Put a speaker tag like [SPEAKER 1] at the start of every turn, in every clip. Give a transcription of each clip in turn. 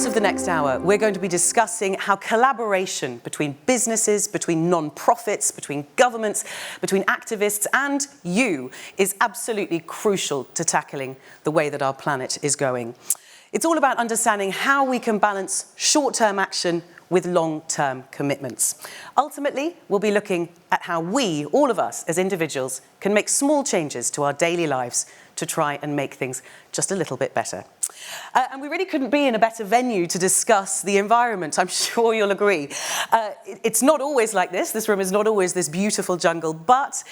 [SPEAKER 1] of the next hour, we're going to be discussing how collaboration between businesses, between non-profits, between governments, between activists and you is absolutely crucial to tackling the way that our planet is going. It's all about understanding how we can balance short-term action with long-term commitments. Ultimately, we'll be looking at how we, all of us as individuals, can make small changes to our daily lives to try and make things just a little bit better. And we really couldn't be in a better venue to discuss the environment, I'm sure you'll agree. It's not always like this. This room is not always this beautiful jungle, but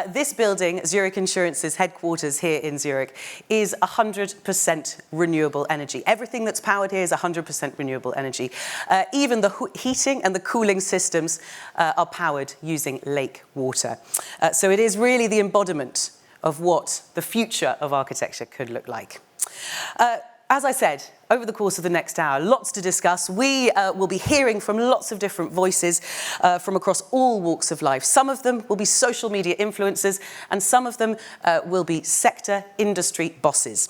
[SPEAKER 1] this building, Zurich Insurance's headquarters here in Zurich, is 100% renewable energy. Everything that's powered here is 100% renewable energy. Even the heating and the cooling systems are powered using lake water. So it is really the embodiment of what the future of architecture could look like. As I said, over the course of the next hour, lots to discuss. We will be hearing from lots of different voices from across all walks of life. Some of them will be social media influencers, and some of them will be sector industry bosses.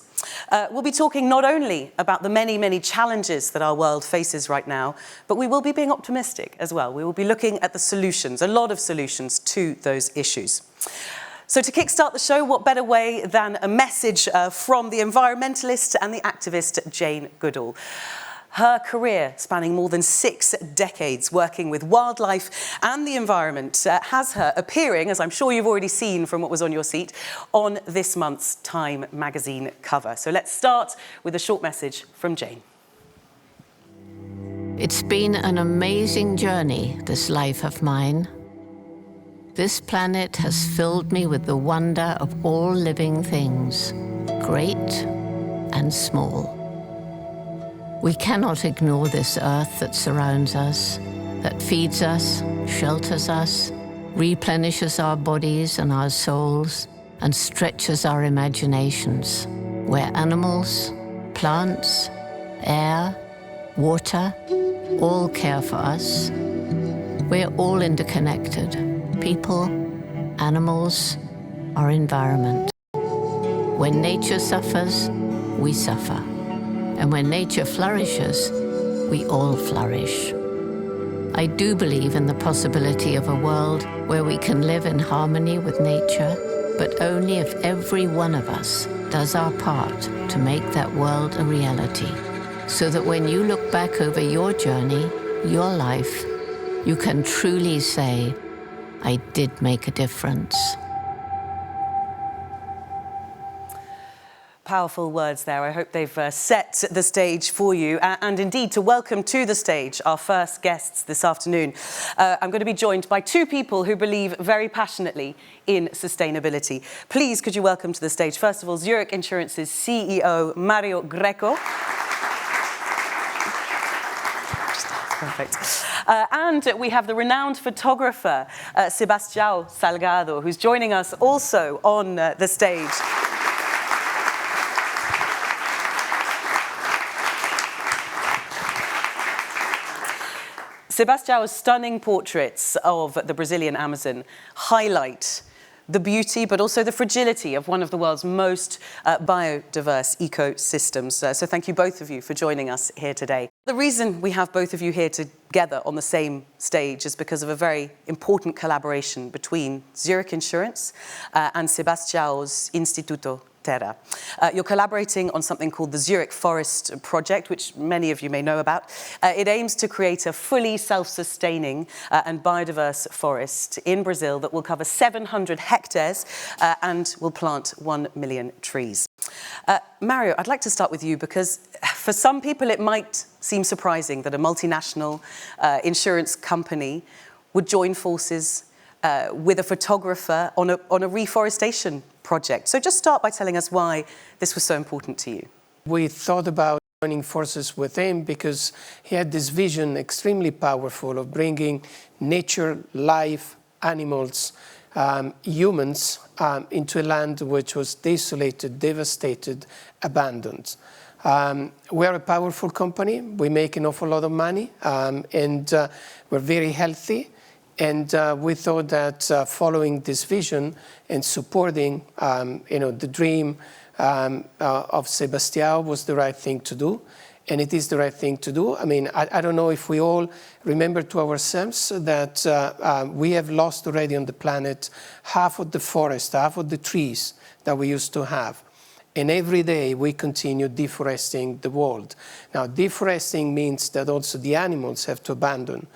[SPEAKER 1] We'll be talking not only about the many, many challenges that our world faces right now, but we will be being optimistic as well. We will be looking at the solutions, a lot of solutions to those issues. So to kickstart the show, what better way than a message from the environmentalist and the activist Jane Goodall. Her career, spanning more than 6 decades working with wildlife and the environment, has her appearing, as I'm sure you've already seen from what was on your seat, on this month's Time magazine cover. So let's start with a short message from Jane.
[SPEAKER 2] It's been an amazing journey, this life of mine. This planet has filled me with the wonder of all living things, great and small. We cannot ignore this earth that surrounds us, that feeds us, shelters us, replenishes our bodies and our souls, and stretches our imaginations, where animals, plants, air, water, all care for us. We're all interconnected. People, animals, our environment. When nature suffers, we suffer. And when nature flourishes, we all flourish. I do believe in the possibility of a world where we can live in harmony with nature, but only if every one of us does our part to make that world a reality, so that when you look back over your journey, your life, you can truly say, I did make a difference.
[SPEAKER 1] Powerful words there. I hope they've set the stage for you. And indeed, to welcome to the stage our first guests this afternoon. I'm going to be joined by 2 people who believe very passionately in sustainability. Please, could you welcome to the stage, first of all, Zurich Insurance's CEO, Mario Greco. Perfect. And we have the renowned photographer, Sebastião Salgado, who's joining us also on the stage. Sebastião's stunning portraits of the Brazilian Amazon highlight the beauty, but also the fragility of one of the world's most biodiverse ecosystems. So thank you both of you for joining us here today. The reason we have both of you here together on the same stage is because of a very important collaboration between Zurich Insurance and Sebastião's Instituto Terra. You're collaborating on something called the Zurich Forest Project, which many of you may know about. It aims to create a fully self-sustaining and biodiverse forest in Brazil that will cover 700 hectares and will plant 1 million trees. Mario, I'd like to start with you because for some people it might seem surprising that a multinational insurance company would join forces with a photographer on a reforestation project. So just start by telling us why this was so important to you.
[SPEAKER 3] We thought about joining forces with him because he had this vision extremely powerful of bringing nature, life, animals, humans into a land which was desolated, devastated, abandoned. We are a powerful company. We make an awful lot of money, and we're very healthy. And we thought that following this vision and supporting, the dream of Sebastião was the right thing to do. and it is the right thing to do. I mean, I don't know if we all remember to ourselves that we have lost already on the planet half of the forest, half of the trees that we used to have. And every day we continue deforesting the world. Now, deforesting means that also the animals have to abandon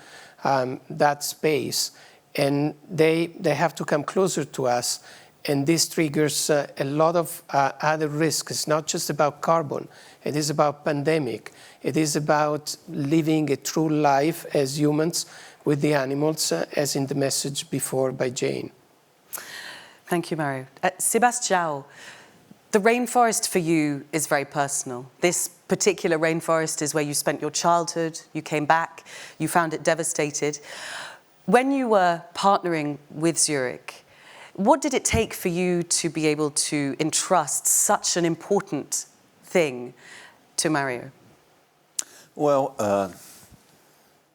[SPEAKER 3] that space, and they have to come closer to us. And this triggers a lot of other risks. It's not just about carbon. It is about pandemic. It is about living a true life as humans with the animals, as in the message before by Jane.
[SPEAKER 1] Thank you, Mario. Sebastião, the rainforest for you is very personal. This particular rainforest is where you spent your childhood, you came back, you found it devastated. When you were partnering with Zurich, what did it take for you to be able to entrust such an important thing to Mario?
[SPEAKER 4] Well,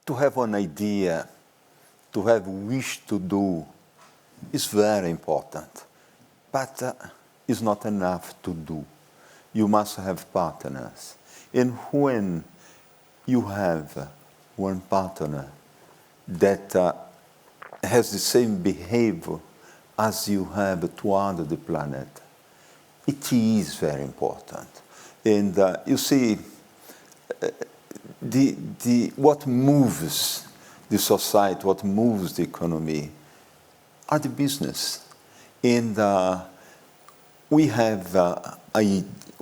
[SPEAKER 4] to have an idea, to have wish to do is very important, but it's not enough to do. You must have partners. And when you have one partner that has the same behavior as you have toward the planet, it is very important. And you see, what moves the society, what moves the economy, are the business. And we have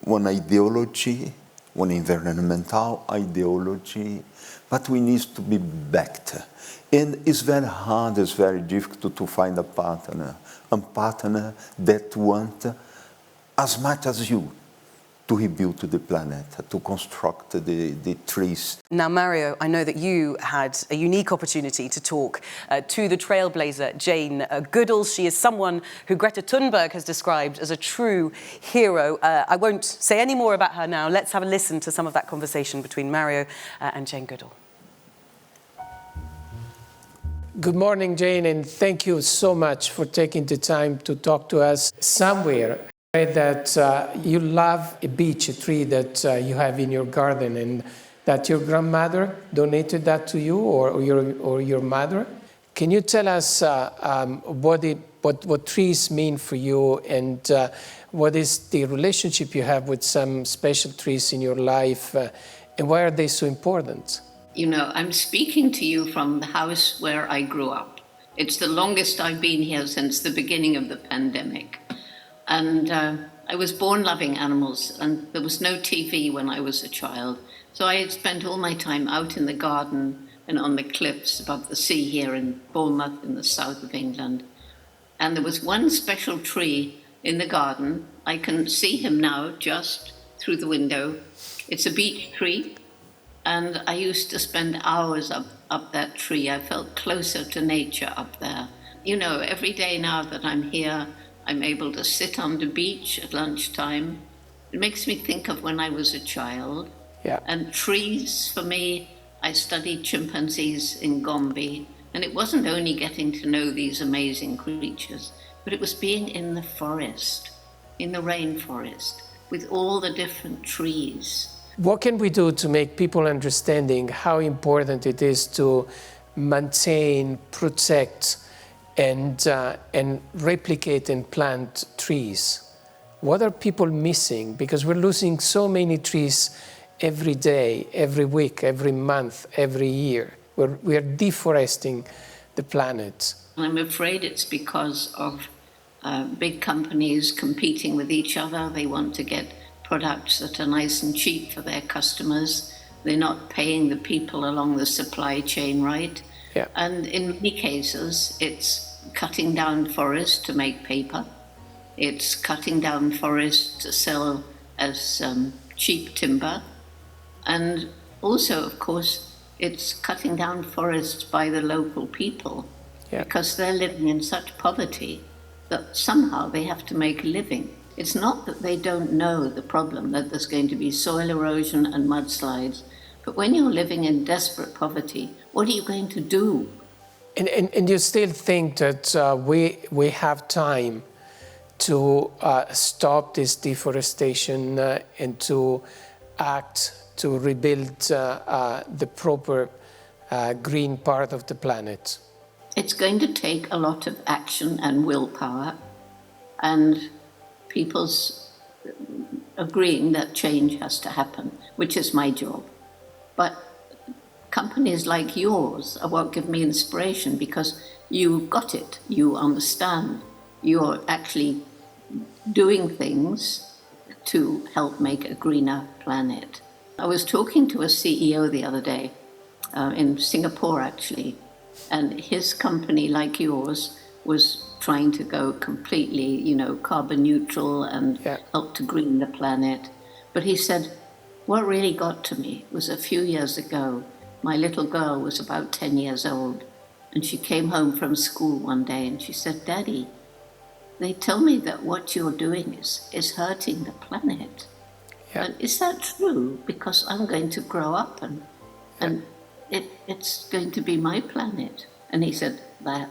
[SPEAKER 4] one ideology, one environmental ideology, but we need to be backed. And it's very hard, it's very difficult to find a partner that wants as much as you to rebuild the planet, to construct the trees.
[SPEAKER 1] Now, Mario, I know that you had a unique opportunity to talk to the trailblazer, Jane Goodall. She is someone who Greta Thunberg has described as a true hero. I won't say any more about her now. Let's have a listen to some of that conversation between Mario and Jane Goodall.
[SPEAKER 3] Good morning, Jane, and thank you so much for taking the time to talk to us. Somewhere I read that you love a beech, a tree that you have in your garden, and that your grandmother donated that to you, or your mother. Can you tell us what trees mean for you, and what is the relationship you have with some special trees in your life, and why are they so important?
[SPEAKER 2] You know, I'm speaking to you from the house where I grew up. It's the longest I've been here since the beginning of the pandemic. And I was born loving animals, and there was no TV when I was a child. So I had spent all my time out in the garden and on the cliffs above the sea here in Bournemouth in the south of England. And there was one special tree in the garden. I can see him now just through the window. It's a beech tree. And I used to spend hours up that tree. I felt closer to nature up there. You know, every day now that I'm here, I'm able to sit on the beach at lunchtime. It makes me think of when I was a child.
[SPEAKER 3] Yeah.
[SPEAKER 2] And trees, for me, I studied chimpanzees in Gombe. And it wasn't only getting to know these amazing creatures, but it was being in the forest, in the rainforest, with all the different trees.
[SPEAKER 3] What can we do to make people understanding how important it is to maintain, protect, and replicate and plant trees? What are people missing? Because we're losing so many trees every day, every week, every month, every year. We are deforesting the planet.
[SPEAKER 2] I'm afraid it's because of big companies competing with each other. They want to get products that are nice and cheap for their customers. They're not paying the people along the supply chain right.
[SPEAKER 3] Yeah.
[SPEAKER 2] And in many cases, it's cutting down forests to make paper. It's cutting down forests to sell as cheap timber. And also, of course, it's cutting down forests by the local people, because they're living in such poverty that somehow they have to make a living. It's not that they don't know the problem, that there's going to be soil erosion and mudslides, but when you're living in desperate poverty, what are you going to do?
[SPEAKER 3] And you still think that we have time to stop this deforestation and to act to rebuild the proper green part of the planet?
[SPEAKER 2] It's going to take a lot of action and willpower, and people's agreeing that change has to happen, which is my job. But companies like yours are what give me inspiration, because you got it, you understand, you're actually doing things to help make a greener planet. I was talking to a CEO the other day, in Singapore actually, and his company, like yours, was trying to go completely, carbon neutral and help to green the planet. But he said, what really got to me was a few years ago, my little girl was about 10 years old, and she came home from school one day and she said, Daddy, they tell me that what you're doing is hurting the planet.
[SPEAKER 3] Yeah.
[SPEAKER 2] And is that true? Because I'm going to grow up and it's going to be my planet. And he said, that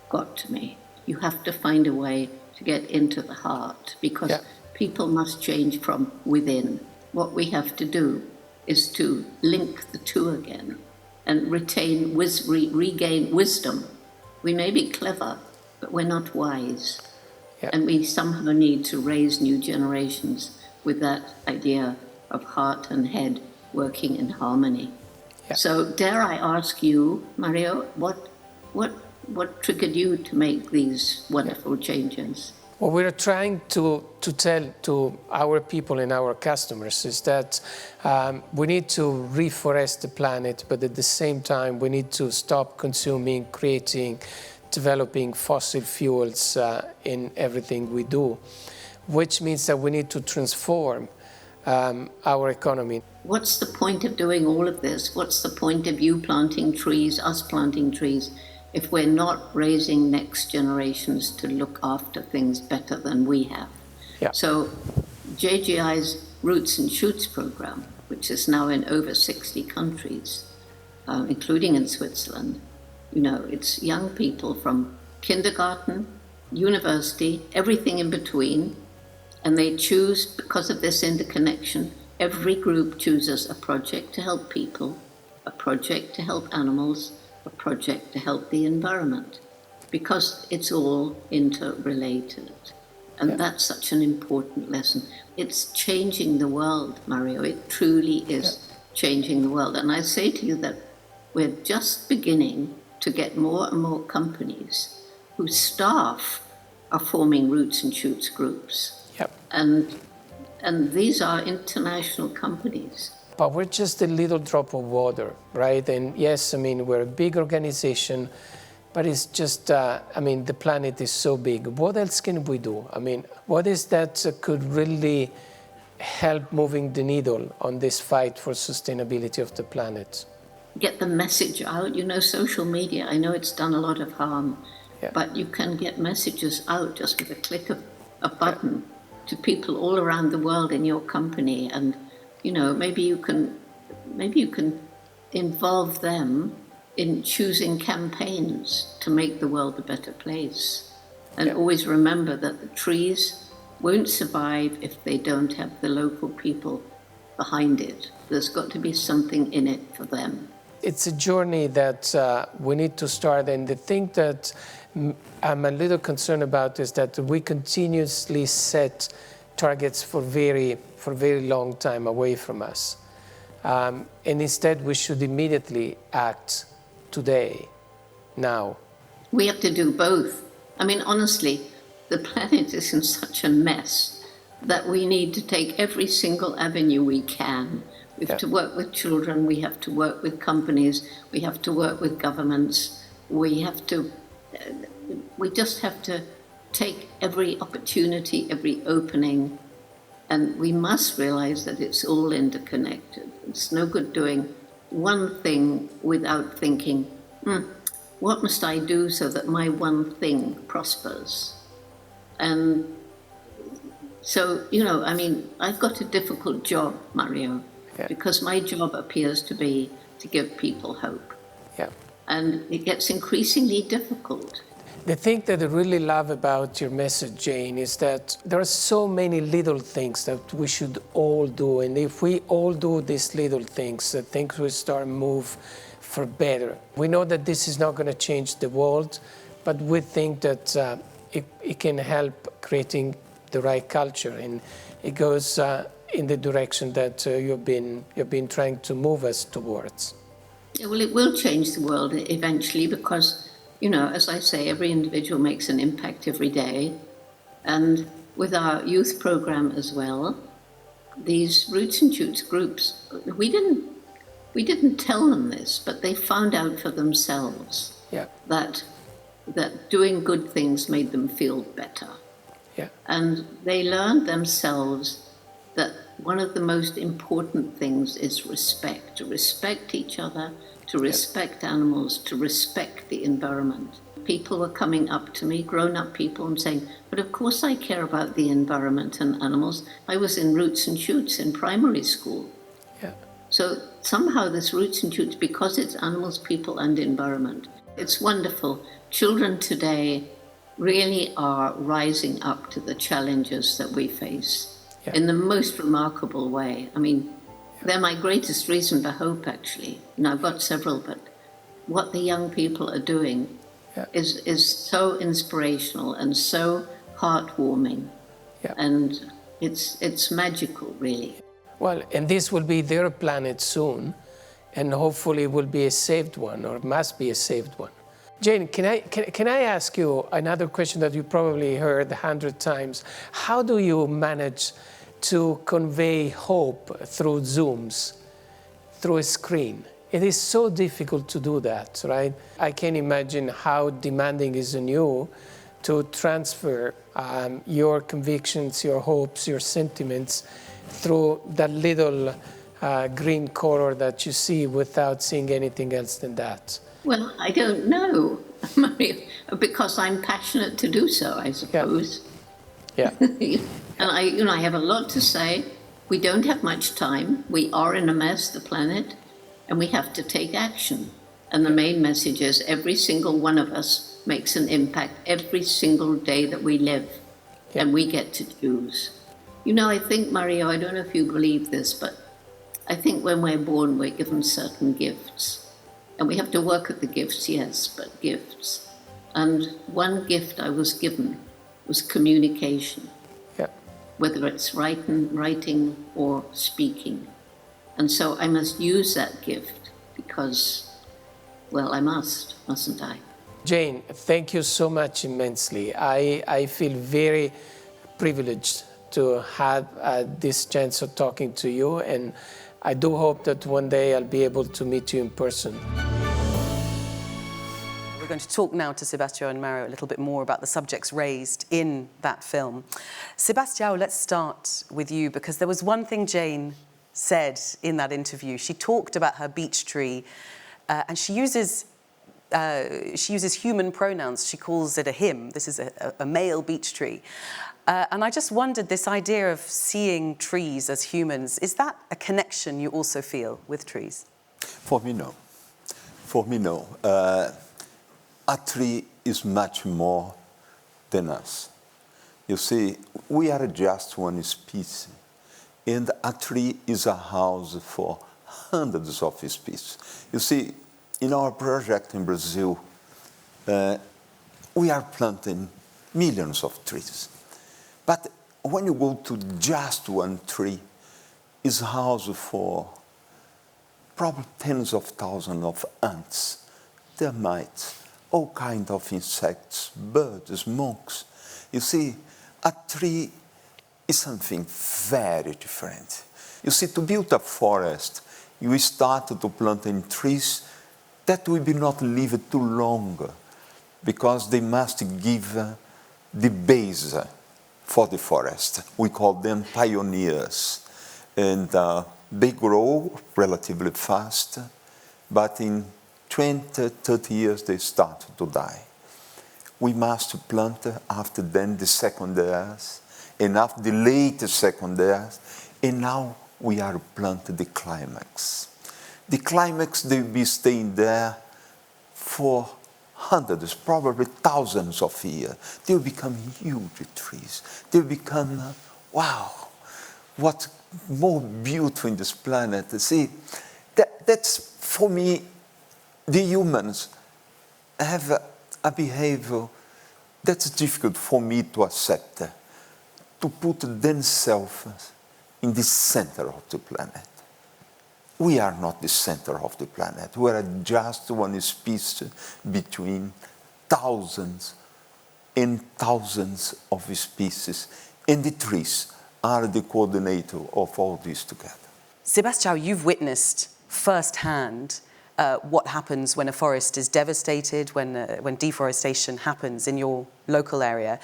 [SPEAKER 2] got to me. You have to find a way to get into the heart, because people must change from within. What we have to do is to link the two again and regain wisdom. We may be clever, but we're not wise.
[SPEAKER 3] Yeah.
[SPEAKER 2] And we somehow need to raise new generations with that idea of heart and head working in harmony.
[SPEAKER 3] Yeah.
[SPEAKER 2] So dare I ask you, Mario, what triggered you to make these wonderful changes?
[SPEAKER 3] What we're trying to tell to our people and our customers is that we need to reforest the planet, but at the same time we need to stop consuming, creating, developing fossil fuels in everything we do, which means that we need to transform our economy.
[SPEAKER 2] What's the point of doing all of this? What's the point of you planting trees, us planting trees, if we're not raising next generations to look after things better than we have?
[SPEAKER 3] Yeah.
[SPEAKER 2] So JGI's Roots and Shoots program, which is now in over 60 countries, including in Switzerland, it's young people from kindergarten, university, everything in between, and they choose, because of this interconnection, every group chooses a project to help people, a project to help animals, a project to help the environment, because it's all interrelated. And that's such an important lesson. It's changing the world, Mario. It truly is changing the world. And I say to you that we're just beginning to get more and more companies whose staff are forming Roots and Shoots groups.
[SPEAKER 3] Yep.
[SPEAKER 2] And these are international companies.
[SPEAKER 3] But we're just a little drop of water, right? And yes, we're a big organization, but it's just, the planet is so big. What else can we do? What is that could really help moving the needle on this fight for sustainability of the planet?
[SPEAKER 2] Get the message out. Social media, I know it's done a lot of harm, but you can get messages out just with a click of a button to people all around the world in your company. And maybe you can involve them in choosing campaigns to make the world a better place. And always remember that the trees won't survive if they don't have the local people behind it. There's got to be something in it for them.
[SPEAKER 3] It's a journey that we need to start, and the thing that I'm a little concerned about is that we continuously set targets for very long time away from us. And instead we should immediately act today, now.
[SPEAKER 2] We have to do both. Honestly, the planet is in such a mess that we need to take every single avenue we can. We have to work with children, we have to work with companies, we have to work with governments, we just have to take every opportunity, every opening, and we must realize that it's all interconnected. It's no good doing one thing without thinking, what must I do so that my one thing prospers? And so, I've got a difficult job, Mario, because my job appears to be to give people hope.
[SPEAKER 3] Yeah.
[SPEAKER 2] And it gets increasingly difficult.
[SPEAKER 3] The thing that I really love about your message, Jane, is that there are so many little things that we should all do. And if we all do these little things, things will start move for better. We know that this is not going to change the world, but we think that it can help creating the right culture. And it goes in the direction that you've been trying to move us towards.
[SPEAKER 2] Yeah, well, it will change the world eventually because, you know, as I say, every individual makes an impact every day. And with our youth program as well, these Roots and Shoots groups, we didn't tell them this, but they found out for themselves that doing good things made them feel better.
[SPEAKER 3] Yeah.
[SPEAKER 2] And they learned themselves that one of the most important things is respect, to respect each other, to respect animals, to respect the environment. People were coming up to me, grown-up people, and saying, but of course I care about the environment and animals. I was in Roots and Shoots in primary school.
[SPEAKER 3] Yeah.
[SPEAKER 2] So somehow this Roots and Shoots, because it's animals, people, and environment, it's wonderful. Children today really are rising up to the challenges that we face in the most remarkable way. I mean, they're my greatest reason for hope, actually. And I've got several, but what the young people are doing is so inspirational and so heartwarming. Yeah. And it's magical, really.
[SPEAKER 3] Well, and this will be their planet soon, and hopefully it will be a saved one, or must be a saved one. Jane, can I ask you another question that you probably heard 100 times? How do you manage to convey hope through Zooms, through a screen? It is so difficult to do that, right? I can imagine how demanding it is on you to transfer your convictions, your hopes, your sentiments through that little green color that you see without seeing anything else than that.
[SPEAKER 2] Well, I don't know, because I'm passionate to do so, I suppose.
[SPEAKER 3] Yeah.
[SPEAKER 2] And I have a lot to say. We don't have much time. We are in a mess, the planet, and we have to take action. And the main message is every single one of us makes an impact every single day that we live, and we get to choose. You know, I think, Mario, I don't know if you believe this, but I think when we're born, we're given certain gifts. And we have to work at the gifts, yes, but gifts. And one gift I was given was communication, whether it's writing or speaking. And so I must use that gift because, well, I mustn't I?
[SPEAKER 3] Jane, thank you so much immensely. I feel very privileged to have this chance of talking to you, and I do hope that one day I'll be able to meet you in person.
[SPEAKER 1] We're going to talk now to Sebastião and Mario a little bit more about the subjects raised in that film. Sebastião, let's start with you, because there was one thing Jane said in that interview. She talked about her beech tree, and she uses human pronouns. She calls it a him. This is a male beech tree. And I just wondered, this idea of seeing trees as humans, is that a connection you also feel with trees?
[SPEAKER 4] For me, no. For me, no. A tree is much more than us. You see, we are just one species, and a tree is a house for hundreds of species. You see, in our project in Brazil, we are planting millions of trees. But when you go to just one tree, it's a house for probably tens of thousands of ants, termites, all kinds of insects, birds, monks. You see, a tree is something very different. You see, to build a forest, you start to plant in trees that will not live too long, because they must give the base for the forest. We call them pioneers. And they grow relatively fast, but in 20, 30 years they start to die. We must plant after them the secondaries, and after the late secondaries, and now we are planting the climax. The climax, they will be staying there for hundreds, probably thousands of years, they'll become huge trees. They'll become, wow, what's more beautiful in this planet. See, that's, for me, the humans have a behavior that's difficult for me to accept, to put themselves in the center of the planet. We are not the center of the planet. We are just one species between thousands and thousands of species, and the trees are the coordinator of all this together.
[SPEAKER 1] Sebastião, you've witnessed firsthand what happens when a forest is devastated, when deforestation happens in your local area.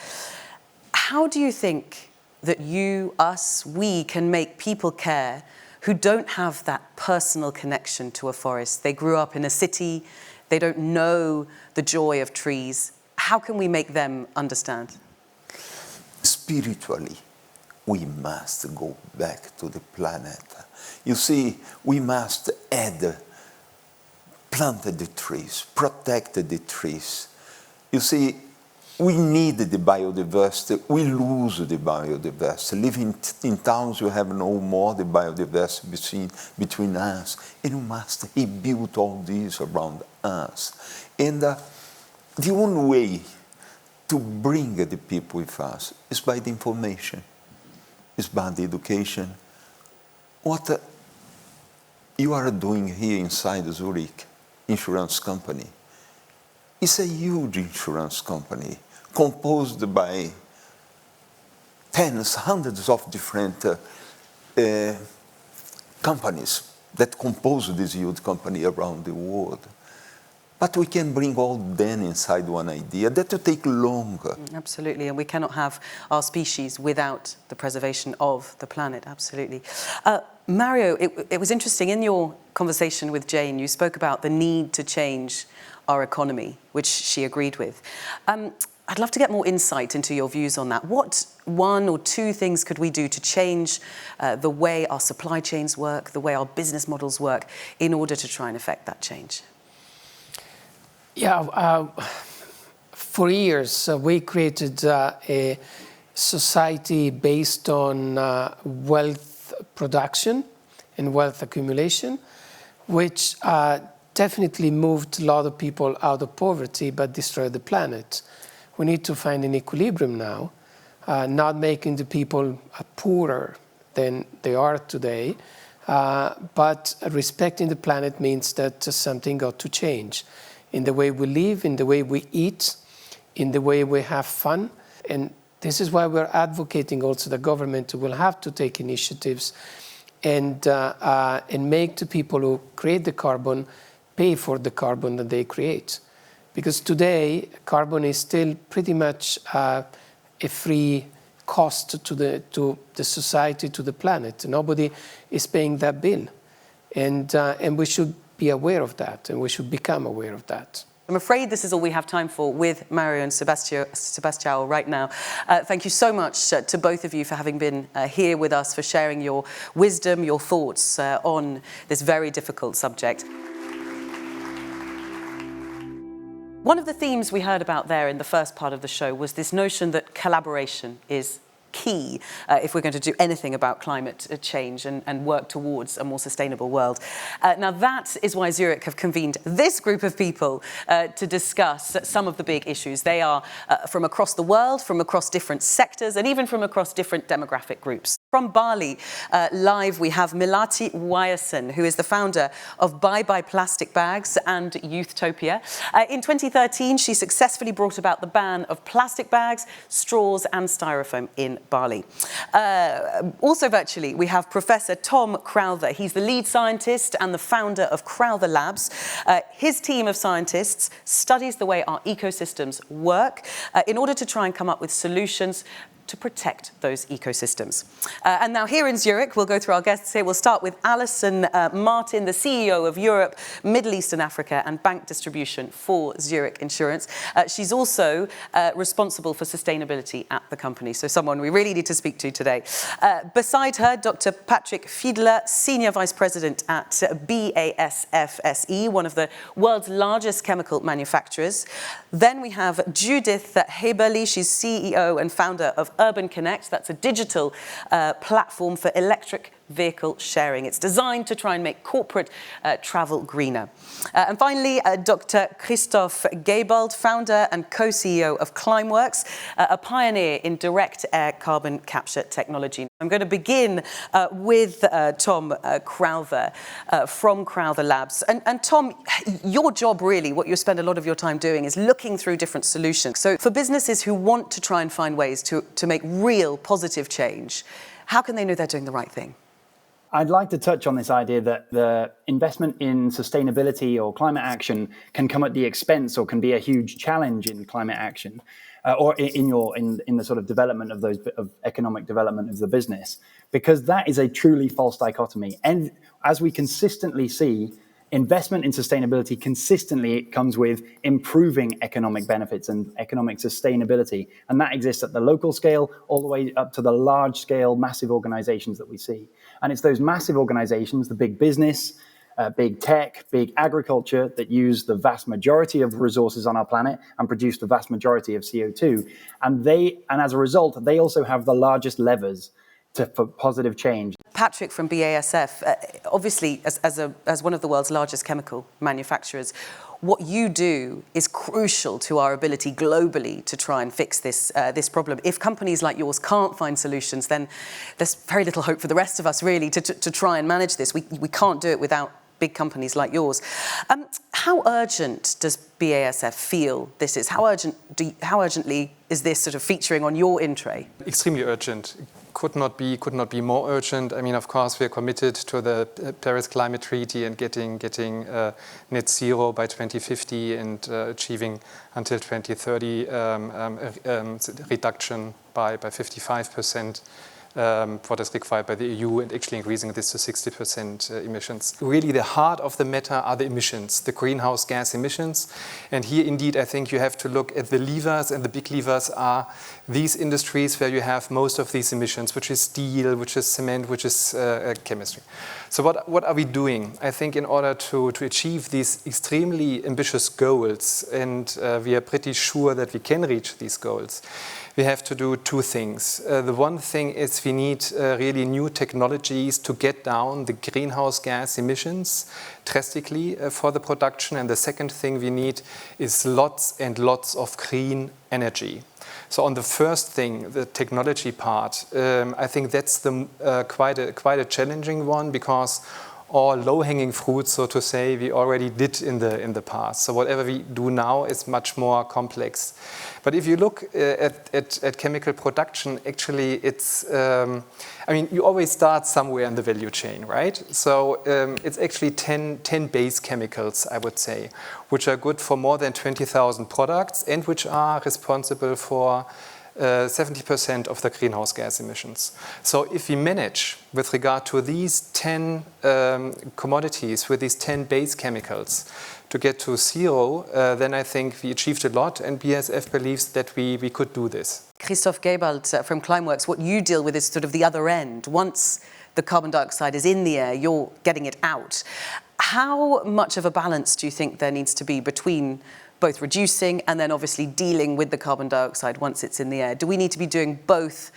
[SPEAKER 1] How do you think that you, us, we can make people care who don't have that personal connection to a forest? They grew up in a city, they don't know the joy of trees. How can we make them understand?
[SPEAKER 4] Spiritually, we must go back to the planet. You see, we must plant the trees, protect the trees. You see, we need the biodiversity, we lose the biodiversity. Living in towns, you have no more the biodiversity between us, and we must rebuild all this around us. And the only way to bring the people with us is by the information, is by the education. What you are doing here inside Zurich insurance company, it's a huge insurance company composed by tens, hundreds of different companies that compose this huge company around the world. But we can bring all them inside one idea. That will take longer.
[SPEAKER 1] Absolutely, and we cannot have our species without the preservation of the planet, absolutely. Mario, it was interesting, in your conversation with Jane, you spoke about the need to change our economy, which she agreed with. I'd love to get more insight into your views on that. What one or two things could we do to change the way our supply chains work, the way our business models work, in order to try and affect that change?
[SPEAKER 3] Yeah, for years we created a society based on wealth production and wealth accumulation, which definitely moved a lot of people out of poverty but destroyed the planet. We need to find an equilibrium now, not making the people poorer than they are today, but respecting the planet means that something got to change in the way we live, in the way we eat, in the way we have fun. And this is why we're advocating also the government will have to take initiatives and make the people who create the carbon pay for the carbon that they create. Because today, carbon is still pretty much a free cost to the society, to the planet. Nobody is paying that bill. And we should be aware of that, and we should become aware of that.
[SPEAKER 1] I'm afraid this is all we have time for with Mario and Sebastião right now. Thank you so much to both of you for having been here with us, for sharing your wisdom, your thoughts on this very difficult subject. One of the themes we heard about there in the first part of the show was this notion that collaboration is key if we're going to do anything about climate change and work towards a more sustainable world. Now that is why Zurich have convened this group of people to discuss some of the big issues. They are from across the world, from across different sectors, and even from across different demographic groups. From Bali, live, we have Melati Wyason, who is the founder of Bye Bye Plastic Bags and Youthtopia. In 2013, she successfully brought about the ban of plastic bags, straws, and styrofoam in Bali. Also virtually, we have Professor Tom Crowther. He's the lead scientist and the founder of Crowther Labs. His team of scientists studies the way our ecosystems work in order to try and come up with solutions to protect those ecosystems. And now here in Zurich, we'll go through our guests here. We'll start with Alison Martin, the CEO of Europe, Middle East and Africa and Bank Distribution for Zurich Insurance. She's also responsible for sustainability at the company, so someone we really need to speak to today. Beside her, Dr. Patrick Fiedler, Senior Vice President at BASF SE, one of the world's largest chemical manufacturers. Then we have Judith Heberli. She's CEO and founder of Urban Connect. That's a digital platform for electric vehicle sharing. It's designed to try and make corporate travel greener. And finally, Dr. Christoph Gebald, founder and co-CEO of Climeworks, a pioneer in direct air carbon capture technology. I'm going to begin with Tom Crowther from Crowther Labs. And Tom, your job really, what you spend a lot of your time doing is looking through different solutions. So for businesses who want to try and find ways to make real positive change, how can they know they're doing the right thing?
[SPEAKER 5] I'd like to touch on this idea that the investment in sustainability or climate action can come at the expense or can be a huge challenge in climate action or in the sort of development of economic development of the business, because that is a truly false dichotomy. And as we consistently see, investment in sustainability consistently comes with improving economic benefits and economic sustainability. And that exists at the local scale all the way up to the large scale, massive organizations that we see. And it's those massive organizations, the big business, big tech, big agriculture, that use the vast majority of resources on our planet and produce the vast majority of CO2. And as a result, they also have the largest levers for positive change.
[SPEAKER 1] Patrick from BASF, obviously, as one of the world's largest chemical manufacturers, what you do is crucial to our ability globally to try and fix this problem. If companies like yours can't find solutions, then there's very little hope for the rest of us, really, to try and manage this. We can't do it without big companies like yours. How urgent does BASF feel this is? How urgently is this sort of featuring on your in-tray?
[SPEAKER 6] Extremely urgent. Could not be more urgent. I mean, of course, we are committed to the Paris Climate Treaty and getting net zero by 2050 and achieving until 2030 reduction by 55%. What is required by the EU, and actually increasing this to 60% emissions. Really the heart of the matter are the emissions, the greenhouse gas emissions. And here indeed I think you have to look at the levers, and the big levers are these industries where you have most of these emissions, which is steel, which is cement, which is chemistry. So what are we doing? I think in order to achieve these extremely ambitious goals, and we are pretty sure that we can reach these goals, we have to do two things. The one thing is we need really new technologies to get down the greenhouse gas emissions drastically for the production. And the second thing we need is lots and lots of clean energy. So on the first thing, the technology part, I think that's quite a challenging one, because all low-hanging fruits, so to say, we already did in the past. So whatever we do now is much more complex. But if you look at chemical production, actually it's, I mean, you always start somewhere in the value chain, right? So it's actually 10 base chemicals, I would say, which are good for more than 20,000 products and which are responsible for 70% of the greenhouse gas emissions. So if we manage with regard to these 10 commodities with these 10 base chemicals to get to zero, then I think we achieved a lot, and BASF believes that we could do this.
[SPEAKER 1] Christoph Gebald from Climeworks, what you deal with is sort of the other end. Once the carbon dioxide is in the air, you're getting it out. How much of a balance do you think there needs to be between both reducing and then obviously dealing with the carbon dioxide once it's in the air? Do we need to be doing both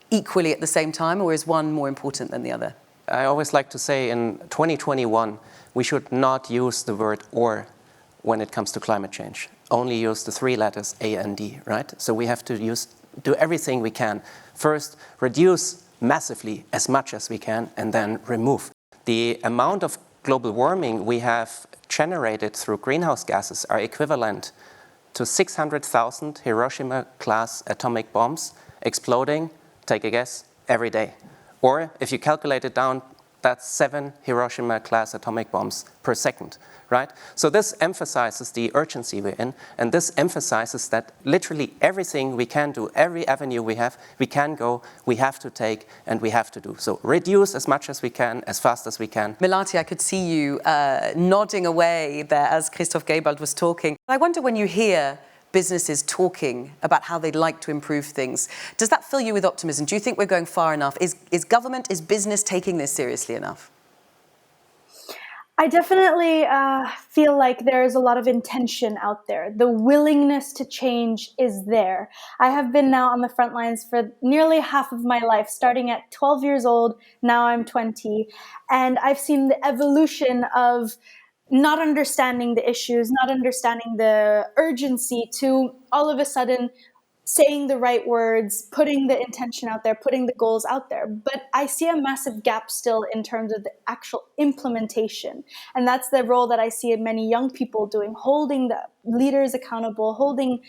[SPEAKER 1] equally at the same time, or is one more important than the other?
[SPEAKER 7] I always like to say in 2021, we should not use the word "or" when it comes to climate change. Only use the three letters A and D, right? So we have to do everything we can. First, reduce massively as much as we can, and then remove. The amount of global warming we have generated through greenhouse gases are equivalent to 600,000 Hiroshima-class atomic bombs exploding, take a guess, every day. Or if you calculate it down That's 7 Hiroshima-class atomic bombs per second, right? So this emphasizes the urgency we're in, and this emphasizes that literally everything we can do, every avenue we have, we can go, we have to take, and we have to do. So reduce as much as we can, as fast as we can.
[SPEAKER 1] Melati, I could see you nodding away there as Christoph Gebald was talking. I wonder, when you hear businesses talking about how they'd like to improve things, does that fill you with optimism? Do you think we're going far enough? Is government, is business taking this seriously enough?
[SPEAKER 8] I definitely feel like there's a lot of intention out there. The willingness to change is there. I have been now on the front lines for nearly half of my life, starting at 12 years old, now I'm 20, and I've seen the evolution of not understanding the issues, not understanding the urgency, to all of a sudden saying the right words, putting the intention out there, putting the goals out there. But I see a massive gap still in terms of the actual implementation. And that's the role that I see many young people doing, holding the leaders accountable, holding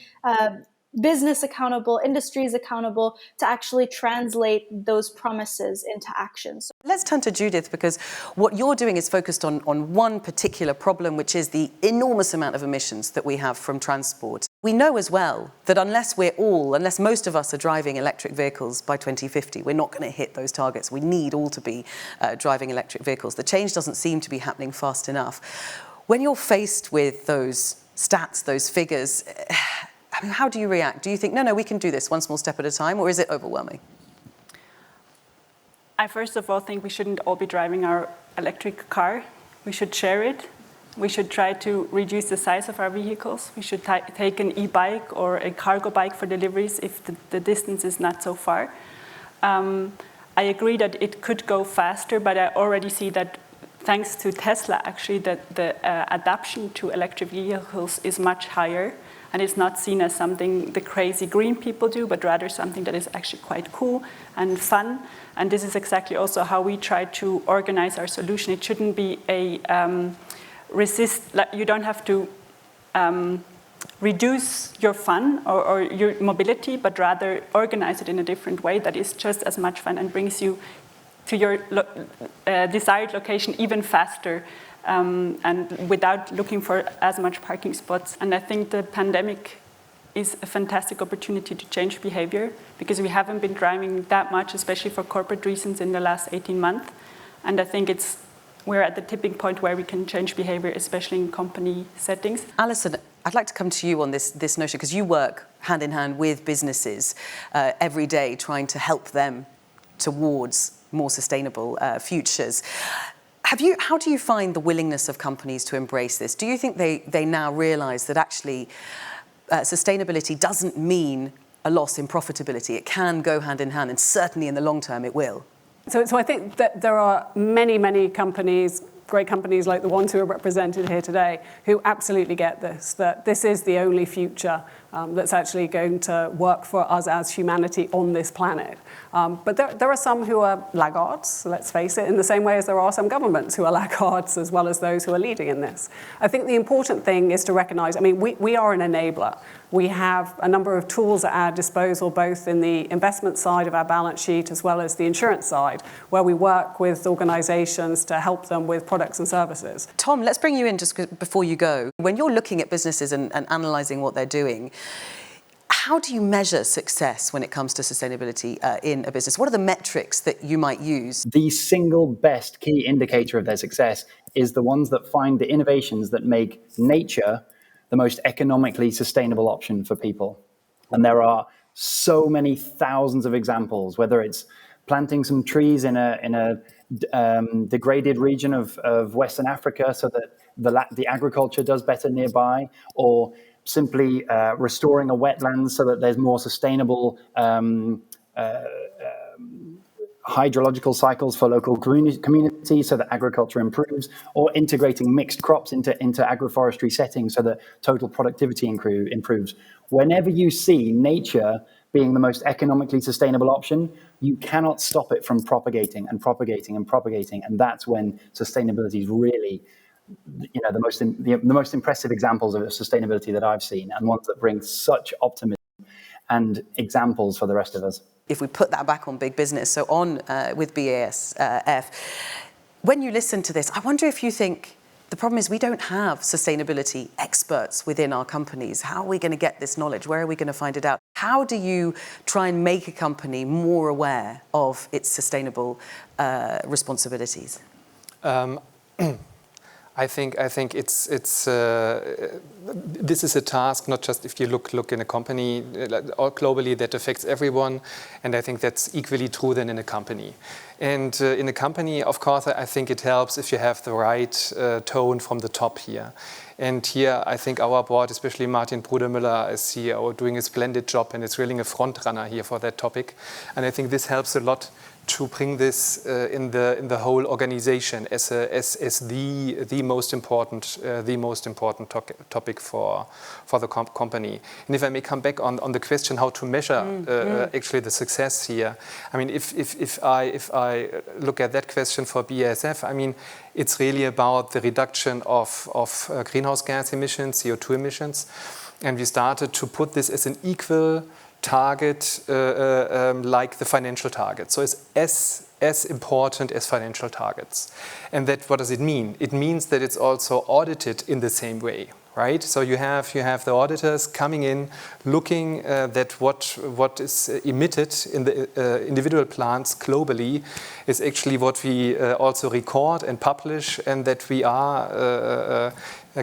[SPEAKER 8] business accountable, industries accountable, to actually translate those promises into actions.
[SPEAKER 1] Let's turn to Judith, because what you're doing is focused on one particular problem, which is the enormous amount of emissions that we have from transport. We know as well that unless most of us are driving electric vehicles by 2050, we're not going to hit those targets. We need all to be driving electric vehicles. The change doesn't seem to be happening fast enough. When you're faced with those stats, those figures, I mean, how do you react? Do you think, no, we can do this one small step at a time, or is it overwhelming?
[SPEAKER 9] I first of all think we shouldn't all be driving our electric car. We should share it. We should try to reduce the size of our vehicles. We should take an e-bike or a cargo bike for deliveries if the distance is not so far. I agree that it could go faster, but I already see that thanks to Tesla, actually, that the adoption to electric vehicles is much higher. And it's not seen as something the crazy green people do, but rather something that is actually quite cool and fun. And this is exactly also how we try to organize our solution. It shouldn't be a you don't have to reduce your fun or your mobility, but rather organize it in a different way that is just as much fun and brings you to your desired location even faster. And without looking for as much parking spots. And I think the pandemic is a fantastic opportunity to change behavior, because we haven't been driving that much, especially for corporate reasons, in the last 18 months. And I think we're at the tipping point where we can change behavior, especially in company settings.
[SPEAKER 1] Alison, I'd like to come to you on this notion, because you work hand in hand with businesses every day, trying to help them towards more sustainable futures. How do you find the willingness of companies to embrace this? Do you think they now realise that actually sustainability doesn't mean a loss in profitability? It can go hand in hand, and certainly in the long term it will.
[SPEAKER 10] So I think that there are many companies, great companies like the ones who are represented here today, who absolutely get this, that this is the only future that's actually going to work for us as humanity on this planet. But there are some who are laggards, let's face it, in the same way as there are some governments who are laggards, as well as those who are leading in this. I think the important thing is to recognize, I mean, we are an enabler. We have a number of tools at our disposal, both in the investment side of our balance sheet as well as the insurance side, where we work with organizations to help them with products and services.
[SPEAKER 1] Tom, let's bring you in just before you go. When you're looking at businesses and analysing what they're doing, how do you measure success when it comes to sustainability in a business? What are the metrics that you might use?
[SPEAKER 5] The single best key indicator of their success is the ones that find the innovations that make nature the most economically sustainable option for people. And there are so many thousands of examples, whether it's planting some trees in a degraded region of Western Africa so that the agriculture does better nearby, or simply restoring a wetland so that there's more sustainable hydrological cycles for local communities so that agriculture improves, or integrating mixed crops into agroforestry settings so that total productivity improves. Whenever you see nature being the most economically sustainable option, you cannot stop it from propagating and propagating and propagating. And that's when sustainability is really, the most impressive examples of sustainability that I've seen, and ones that bring such optimism and examples for the rest of us.
[SPEAKER 1] If we put that back on big business, so on with BASF, when you listen to this, I wonder if you think the problem is we don't have sustainability experts within our companies. How are we going to get this knowledge? Where are we going to find it out? How do you try and make a company more aware of its sustainable responsibilities?
[SPEAKER 6] I think this is a task, not just if you look in a company, or globally, that affects everyone, and I think that's equally true then in a company. And in a company, of course, I think it helps if you have the right tone from the top here. And here, I think our board, especially Martin Brudermüller as CEO, doing a splendid job, and is really a front runner here for that topic. And I think this helps a lot to bring this in the whole organization as the most important topic for the company. And if I may come back on the question how to measure actually the success here, I mean if I look at that question for BASF, I mean it's really about the reduction of greenhouse gas emissions, CO2 emissions, and we started to put this as an equal target like the financial target. So it's as important as financial targets. And that, what does it mean? It means that it's also audited in the same way, right? So you have the auditors coming in, looking that what is emitted in the individual plants globally is actually what we also record and publish, and that we are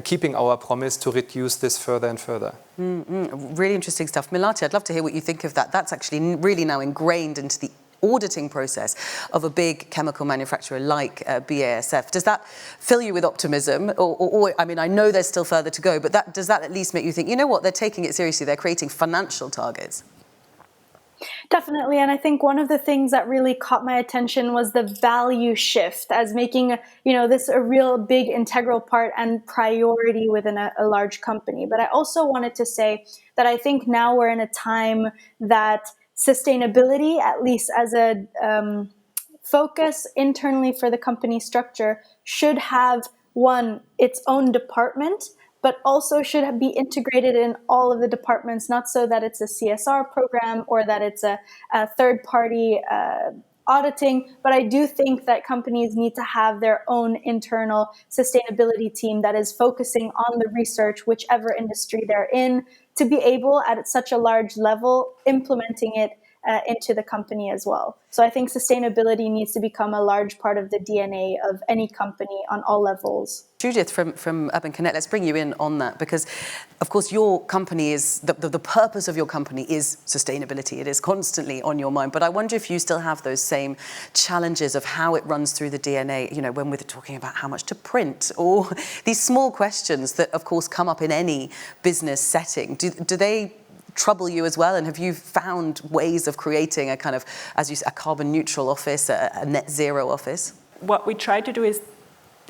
[SPEAKER 6] keeping our promise to reduce this further and further.
[SPEAKER 1] Really interesting stuff. Melati, I'd love to hear what you think of that. That's actually really now ingrained into the auditing process of a big chemical manufacturer like BASF. Does that fill you with optimism? Or I mean, I know there's still further to go, but does that at least make you think, you know what, they're taking it seriously, they're creating financial targets?
[SPEAKER 8] Definitely, and I think one of the things that really caught my attention was the value shift as making, this a real big integral part and priority within a large company. But I also wanted to say that I think now we're in a time that sustainability, at least as a focus internally for the company structure, should have, one, its own department, but also should be integrated in all of the departments, not so that it's a CSR program or that it's a third-party auditing, but I do think that companies need to have their own internal sustainability team that is focusing on the research, whichever industry they're in, to be able, at such a large level, implementing it into the company as well. So I think sustainability needs to become a large part of the DNA of any company on all levels.
[SPEAKER 1] Judith from Urban Connect, let's bring you in on that, because of course your company is, the purpose of your company is sustainability. It is constantly on your mind, but I wonder if you still have those same challenges of how it runs through the DNA, when we're talking about how much to print, or these small questions that of course come up in any business setting. Do they trouble you as well, and have you found ways of creating a kind of, as you said, a carbon neutral office, a net zero office?
[SPEAKER 9] What we try to do is,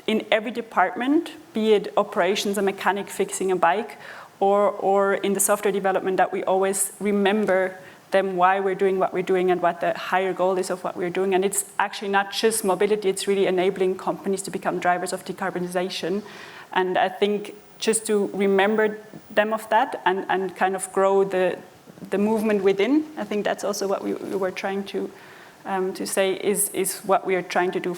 [SPEAKER 9] in every department, be it operations, a mechanic fixing a bike, or in the software development, that we always remember them why we're doing what we're doing and what the higher goal is of what we're doing. And it's actually not just mobility, it's really enabling companies to become drivers of decarbonization. And I think just to remember them of that and kind of grow the movement within, I think that's also what we were trying to say is what we are trying to do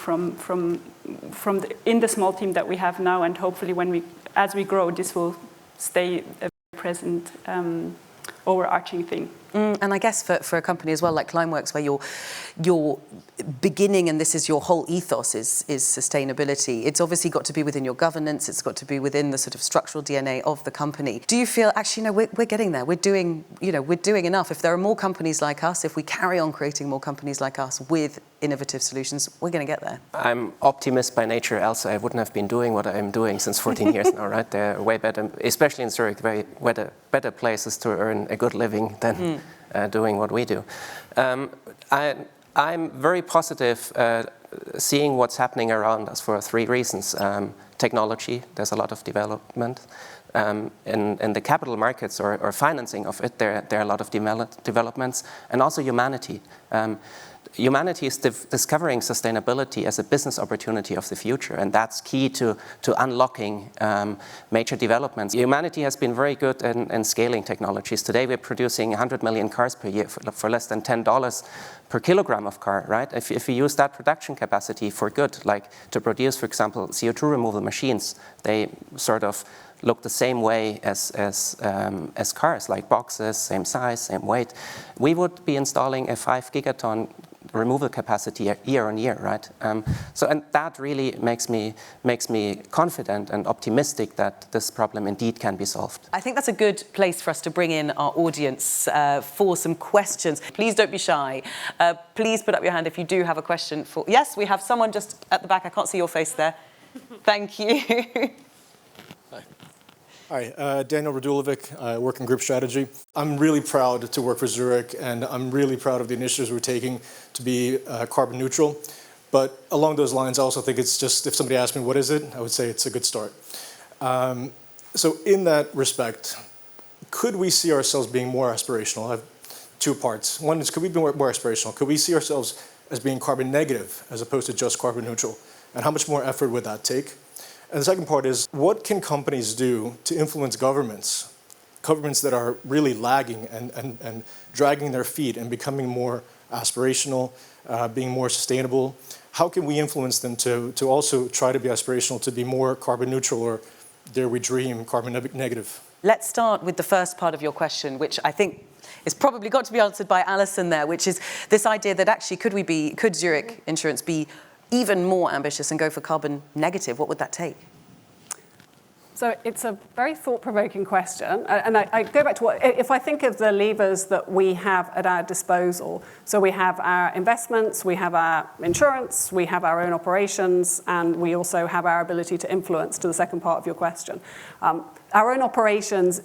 [SPEAKER 9] in the small team that we have now, and hopefully as we grow, this will stay a present overarching thing.
[SPEAKER 1] And I guess for a company as well like Climeworks, where you're beginning, and this is your whole ethos is sustainability, it's obviously got to be within your governance, it's got to be within the sort of structural DNA of the company. Do you feel, actually, no, we're getting there, we're doing enough? If there are more companies like us, if we carry on creating more companies like us with innovative solutions, we're going to get there?
[SPEAKER 7] I'm optimist by nature, else I wouldn't have been doing what I'm doing since 14 years now, right? They're way better, especially in Zurich, very better places to earn a good living than doing what we do. I'm very positive seeing what's happening around us for three reasons. Technology, there's a lot of development. In the capital markets or financing of it, there are a lot of developments, and also humanity. humanity is discovering sustainability as a business opportunity of the future, and that's key to unlocking major developments. Humanity has been very good in scaling technologies. Today we're producing 100 million cars per year for less than $10 per kilogram of car, right? If we use that production capacity for good, like to produce, for example, CO2 removal machines, they sort of look the same way as cars, like boxes, same size, same weight. We would be installing a 5 gigaton removal capacity year on year, right? And that really makes me confident and optimistic that this problem indeed can be solved.
[SPEAKER 1] I think that's a good place for us to bring in our audience for some questions. Please don't be shy. Please put up your hand if you do have a question for... Yes, we have someone just at the back. I can't see your face there. Thank you.
[SPEAKER 11] Hi, Daniel Radulovic, I work in group strategy. I'm really proud to work for Zurich, and I'm really proud of the initiatives we're taking to be carbon neutral. But along those lines, I also think it's just, if somebody asked me what is it, I would say it's a good start. So in that respect, could we see ourselves being more aspirational? I have two parts. One is, could we be more aspirational? Could we see ourselves as being carbon negative as opposed to just carbon neutral? And how much more effort would that take? And the second part is, what can companies do to influence governments that are really lagging and dragging their feet and becoming more aspirational, being more sustainable? How can we influence them to also try to be aspirational, to be more carbon neutral, or dare we dream carbon negative?
[SPEAKER 1] Let's start with the first part of your question, which I think is probably got to be answered by Alison there, which is this idea that actually could Zurich Insurance be even more ambitious and go for carbon negative? What would that take?
[SPEAKER 10] So it's a very thought-provoking question. And I go back to if I think of the levers that we have at our disposal, so we have our investments, we have our insurance, we have our own operations, and we also have our ability to influence, to the second part of your question. Our own operations,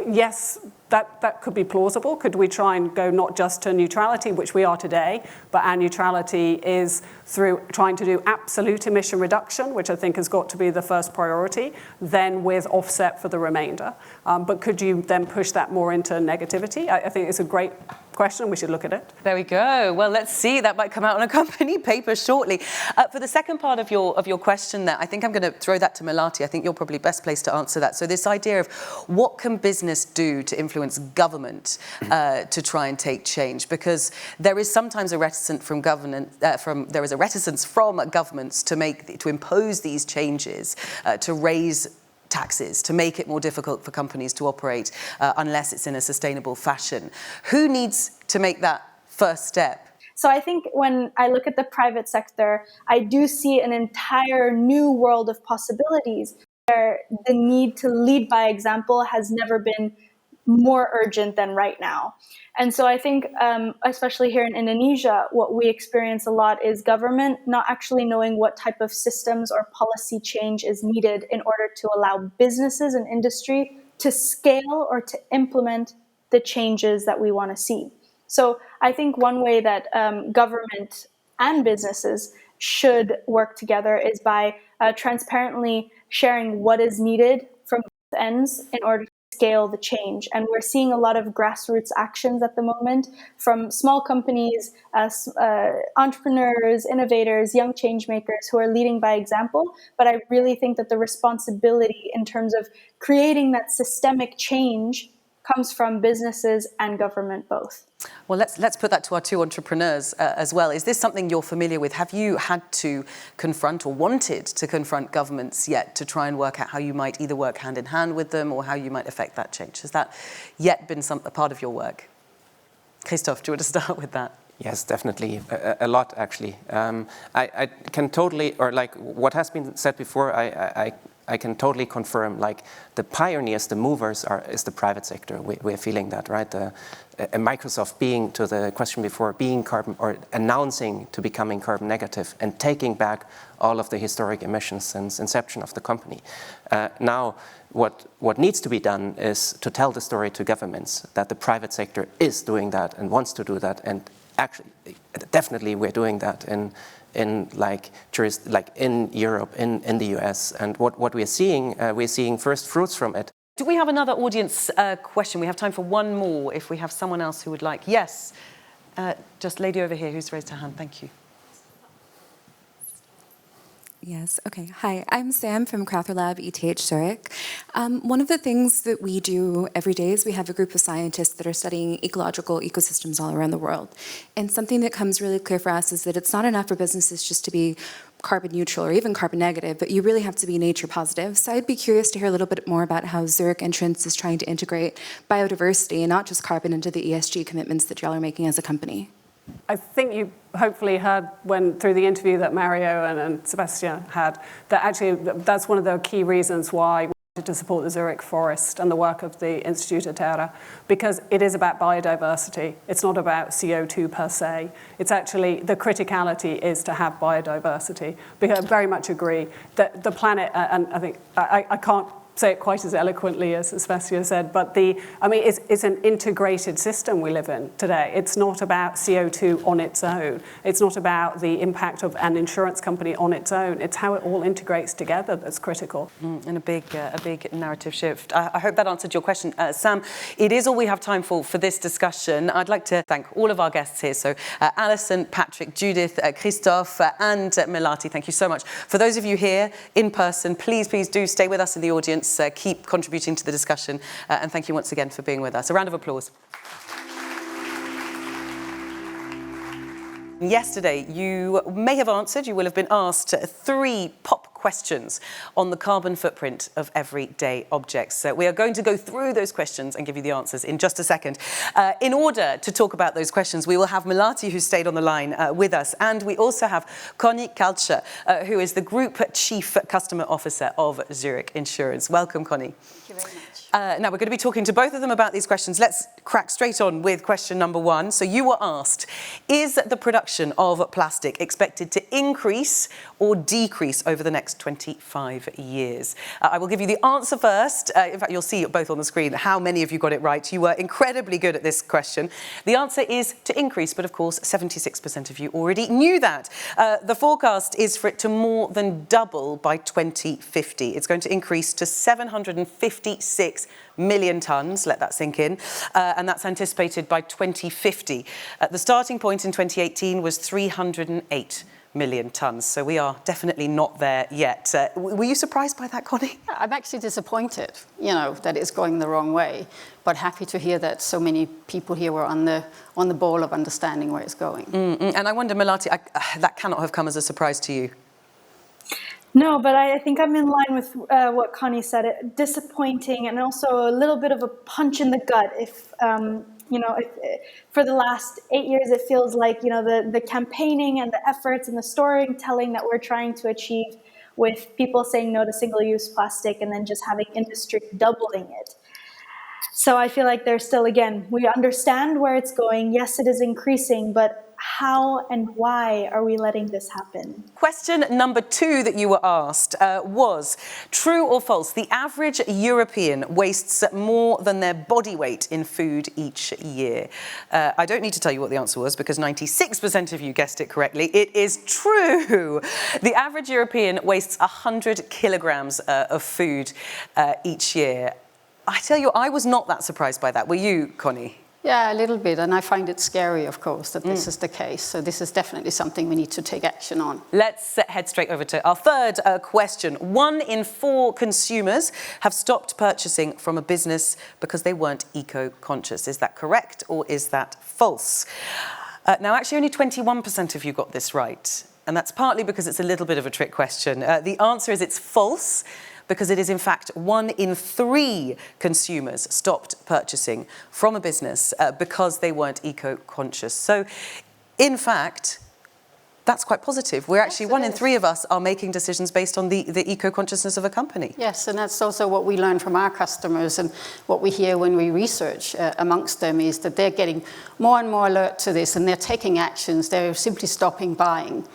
[SPEAKER 10] yes, that could be plausible. Could we try and go not just to neutrality, which we are today, but our neutrality is through trying to do absolute emission reduction, which I think has got to be the first priority, then with offset for the remainder. But could you then push that more into negativity? I think it's a great question. We should look at it.
[SPEAKER 1] There we go. Well, let's see. That might come out on a company paper shortly. For the second part of your question there, I think I'm going to throw that to Melati. I think you're probably best placed to answer that. So this idea of what can business do to influence government to try and take change, because there is sometimes a reticence from governments to impose these changes, to raise taxes, to make it more difficult for companies to operate unless it's in a sustainable fashion. Who needs to make that first step?
[SPEAKER 8] So I think when I look at the private sector, I do see an entire new world of possibilities where the need to lead by example has never been more urgent than right now. And so I think, especially here in Indonesia, what we experience a lot is government not actually knowing what type of systems or policy change is needed in order to allow businesses and industry to scale or to implement the changes that we want to see. So I think one way that government and businesses should work together is by transparently sharing what is needed from both ends in order to scale the change. And we're seeing a lot of grassroots actions at the moment from small companies, entrepreneurs, innovators, young change makers who are leading by example. But I really think that the responsibility in terms of creating that systemic change comes from businesses and government both.
[SPEAKER 1] Well, let's put that to our two entrepreneurs as well. Is this something you're familiar with? Have you had to confront or wanted to confront governments yet to try and work out how you might either work hand in hand with them or how you might affect that change? Has that yet been a part of your work? Christoph, do you want to start with that?
[SPEAKER 7] Yes, definitely. A lot, actually. I can totally, or like what has been said before, I can totally confirm, like the pioneers, the movers is the private sector. We're feeling that, right? Microsoft being, to the question before, being carbon, or announcing to becoming carbon negative and taking back all of the historic emissions since inception of the company. Now, what needs to be done is to tell the story to governments that the private sector is doing that and wants to do that, and actually, definitely we're doing that in Europe, in the US, and what we're seeing first fruits from it.
[SPEAKER 1] Do we have another audience question? We have time for one more if we have someone else who would like. Yes, Just lady over here who's raised her hand, thank you.
[SPEAKER 12] Yes, okay. Hi, I'm Sam from Crowther Lab, ETH Zurich. One of the things that we do every day is we have a group of scientists that are studying ecological ecosystems all around the world. And something that comes really clear for us is that it's not enough for businesses just to be carbon neutral or even carbon negative, but you really have to be nature positive. So I'd be curious to hear a little bit more about how Zurich Entrance is trying to integrate biodiversity and not just carbon into the ESG commitments that y'all are making as a company.
[SPEAKER 10] I think you hopefully heard through the interview that Mario and Sebastian had, that actually that's one of the key reasons why we wanted to support the Zurich Forest and the work of the Instituto Terra, because it is about biodiversity. It's not about CO2 per se. It's actually, the criticality is to have biodiversity. Because I very much agree that the planet, and I think, I can't say it quite as eloquently as Sebastian said, but it's an integrated system we live in today. It's not about CO2 on its own. It's not about the impact of an insurance company on its own. It's how it all integrates together that's critical.
[SPEAKER 1] And a big narrative shift. I hope that answered your question. Sam, it is all we have time for this discussion. I'd like to thank all of our guests here. So Alison, Patrick, Judith, Christophe, and Melati, thank you so much. For those of you here in person, please do stay with us in the audience. Keep contributing to the discussion, and thank you once again for being with us. A round of applause. Yesterday, you may have answered, you will have been asked 3 pop questions on the carbon footprint of everyday objects. We are going to go through those questions and give you the answers in just a second. In order to talk about those questions, we will have Melati, who stayed on the line with us, and we also have Connie Kalcher, who is the Group Chief Customer Officer of Zurich Insurance. Welcome, Connie.
[SPEAKER 13] Thank you very much.
[SPEAKER 1] Now, we're going to be talking to both of them about these questions. Let's crack straight on with question number 1. So you were asked, is the production of plastic expected to increase or decrease over the next 25 years? I will give you the answer first. In fact, you'll see it both on the screen how many of you got it right. You were incredibly good at this question. The answer is to increase, but of course, 76% of you already knew that. The forecast is for it to more than double by 2050. It's going to increase to 756 million tonnes, let that sink in, and that's anticipated by 2050. The starting point in 2018 was 308 million tonnes, so we are definitely not there yet. Were you surprised by that, Connie?
[SPEAKER 13] I'm actually disappointed, that it's going the wrong way, but happy to hear that so many people here were on the ball of understanding where it's going.
[SPEAKER 1] And I wonder, Melati, that cannot have come as a surprise to you.
[SPEAKER 8] No, but I think I'm in line with what Connie said. Disappointing and also a little bit of a punch in the gut. If for the last 8 years, it feels like the campaigning and the efforts and the storytelling that we're trying to achieve with people saying no to single-use plastic and then just having industry doubling it. So I feel like there's still, again, we understand where it's going. Yes, it is increasing, but how and why are we letting this happen?
[SPEAKER 1] Question number 2 that you were asked was, true or false, the average European wastes more than their body weight in food each year? I don't need to tell you what the answer was because 96% of you guessed it correctly. It is true. The average European wastes 100 kilograms of food each year. I tell you, I was not that surprised by that. Were you, Connie?
[SPEAKER 13] Yeah, a little bit, and I find it scary, of course, that this is the case. So this is definitely something we need to take action on.
[SPEAKER 1] Let's head straight over to our third question. 1 in 4 consumers have stopped purchasing from a business because they weren't eco-conscious. Is that correct or is that false? Now, actually, only 21% of you got this right, and that's partly because it's a little bit of a trick question. The answer is it's false, because it is in fact 1 in 3 consumers stopped purchasing from a business because they weren't eco-conscious. So, in fact, that's quite positive. We're actually, 1 in 3 of us are making decisions based on the eco-consciousness of a company.
[SPEAKER 13] Yes, and that's also what we learn from our customers, and what we hear when we research amongst them is that they're getting more and more alert to this, and they're taking actions. They're simply stopping buying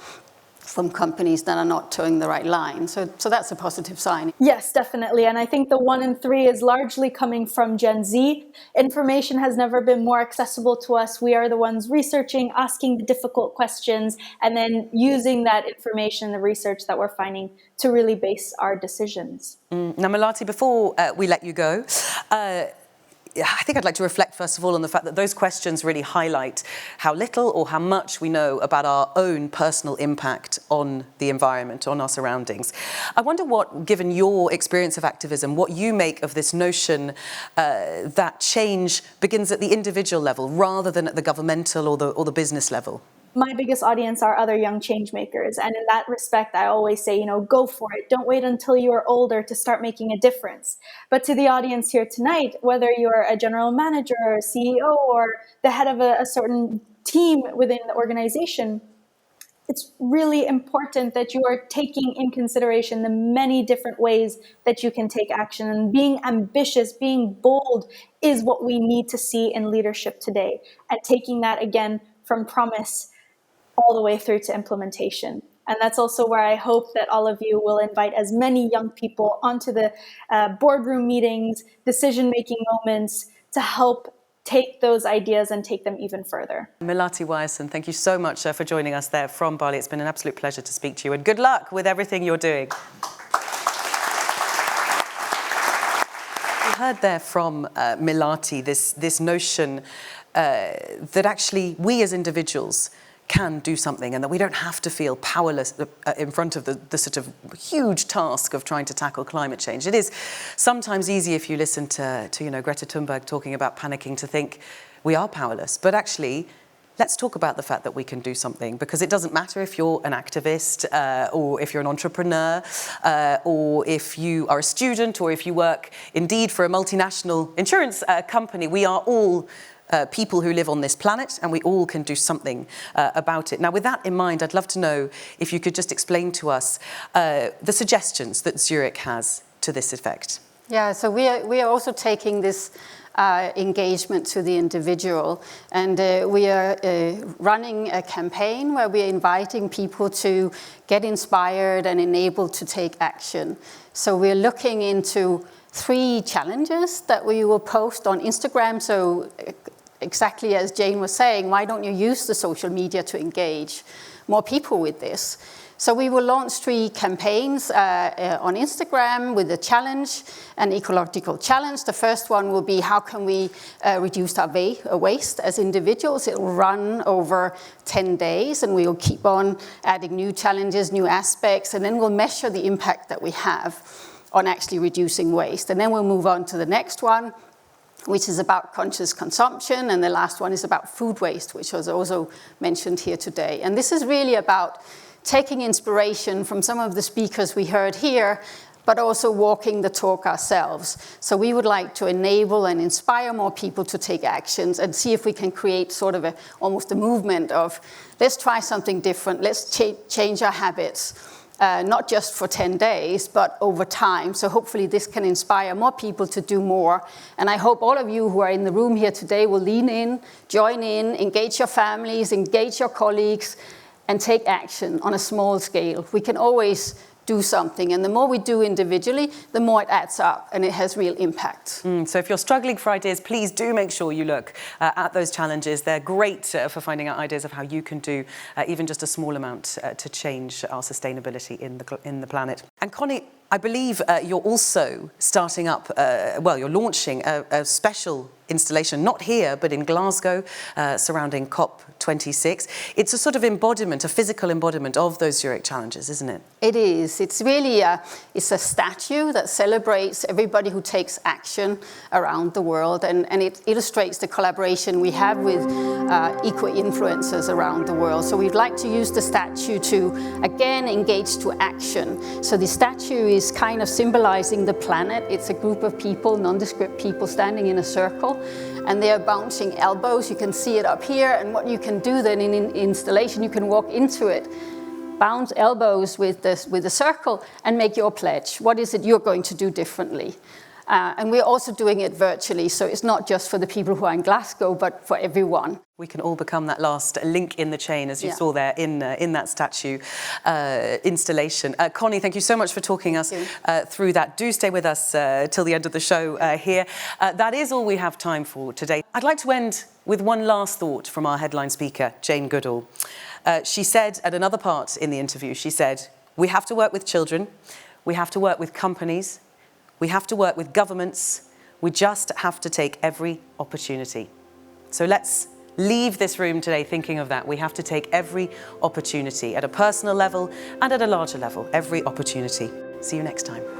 [SPEAKER 13] from companies that are not towing the right line. So that's a positive sign.
[SPEAKER 8] Yes, definitely. And I think the 1 in 3 is largely coming from Gen Z. Information has never been more accessible to us. We are the ones researching, asking the difficult questions, and then using that information, the research that we're finding, to really base our decisions.
[SPEAKER 1] Now, Melati, before we let you go, I think I'd like to reflect first of all on the fact that those questions really highlight how little or how much we know about our own personal impact on the environment, on our surroundings. I wonder what, given your experience of activism, what you make of this notion that change begins at the individual level rather than at the governmental or the business level.
[SPEAKER 8] My biggest audience are other young change makers. And in that respect, I always say, go for it. Don't wait until you are older to start making a difference. But to the audience here tonight, whether you're a general manager or CEO or the head of a certain team within the organization, it's really important that you are taking in consideration the many different ways that you can take action. And being ambitious, being bold is what we need to see in leadership today. And taking that again from promise all the way through to implementation. And that's also where I hope that all of you will invite as many young people onto the boardroom meetings, decision-making moments to help take those ideas and take them even further.
[SPEAKER 1] Melati Wierson, thank you so much for joining us there from Bali. It's been an absolute pleasure to speak to you, and good luck with everything you're doing. We heard there from Melati this notion that actually we as individuals can do something, and that we don't have to feel powerless in front of the sort of huge task of trying to tackle climate change. It is sometimes easy, if you listen to Greta Thunberg talking about panicking, to think we are powerless. But actually, let's talk about the fact that we can do something, because it doesn't matter if you're an activist or if you're an entrepreneur or if you are a student or if you work indeed for a multinational insurance company. We are all people who live on this planet, and we all can do something about it. Now, with that in mind, I'd love to know if you could just explain to us the suggestions that Zurich has to this effect.
[SPEAKER 13] Yeah, so we are also taking this engagement to the individual, and we are running a campaign where we are inviting people to get inspired and enabled to take action. So we're looking into 3 challenges that we will post on Instagram. So exactly as Jane was saying, why don't you use the social media to engage more people with this? So we will launch 3 campaigns on Instagram with a challenge, an ecological challenge. The first one will be, how can we reduce our waste as individuals? It will run over 10 days, and we will keep on adding new challenges, new aspects, and then we'll measure the impact that we have on actually reducing waste. And then we'll move on to the next one, which is about conscious consumption, and the last one is about food waste, which was also mentioned here today. And this is really about taking inspiration from some of the speakers we heard here, but also walking the talk ourselves. So we would like to enable and inspire more people to take actions and see if we can create sort of almost a movement of, let's try something different, let's change our habits. Not just for 10 days, but over time. So hopefully this can inspire more people to do more. And I hope all of you who are in the room here today will lean in, join in, engage your families, engage your colleagues, and take action on a small scale. We can always do something, and the more we do individually, the more it adds up and it has real impact.
[SPEAKER 1] So if you're struggling for ideas, please do make sure you look at those challenges. They're great for finding out ideas of how you can do even just a small amount to change our sustainability in the planet. And Connie, I believe you're also starting up, you're launching a special installation, not here, but in Glasgow, surrounding COP26. It's a sort of embodiment, a physical embodiment of those Zurich challenges, isn't it?
[SPEAKER 13] It is. It's really it's a statue that celebrates everybody who takes action around the world, and it illustrates the collaboration we have with eco-influencers around the world. So we'd like to use the statue to, again, engage to action. So the statue is kind of symbolizing the planet. It's a group of people, nondescript people, standing in a circle, and they are bouncing elbows. You can see it up here, and what you can do then in installation, you can walk into it, bounce elbows with the circle, and make your pledge. What is it you're going to do differently? And we're also doing it virtually, so it's not just for the people who are in Glasgow, but for everyone.
[SPEAKER 1] We can all become that last link in the chain, as you saw there in that statue installation. Connie, thank you so much for talking us through that. Do stay with us till the end of the show here. That is all we have time for today. I'd like to end with one last thought from our headline speaker, Jane Goodall. She said at another part in the interview, she said, we have to work with children, we have to work with companies, we have to work with governments, We just have to take every opportunity. So let's leave this room today thinking of that. We have to take every opportunity at a personal level and at a larger level, every opportunity. See you next time.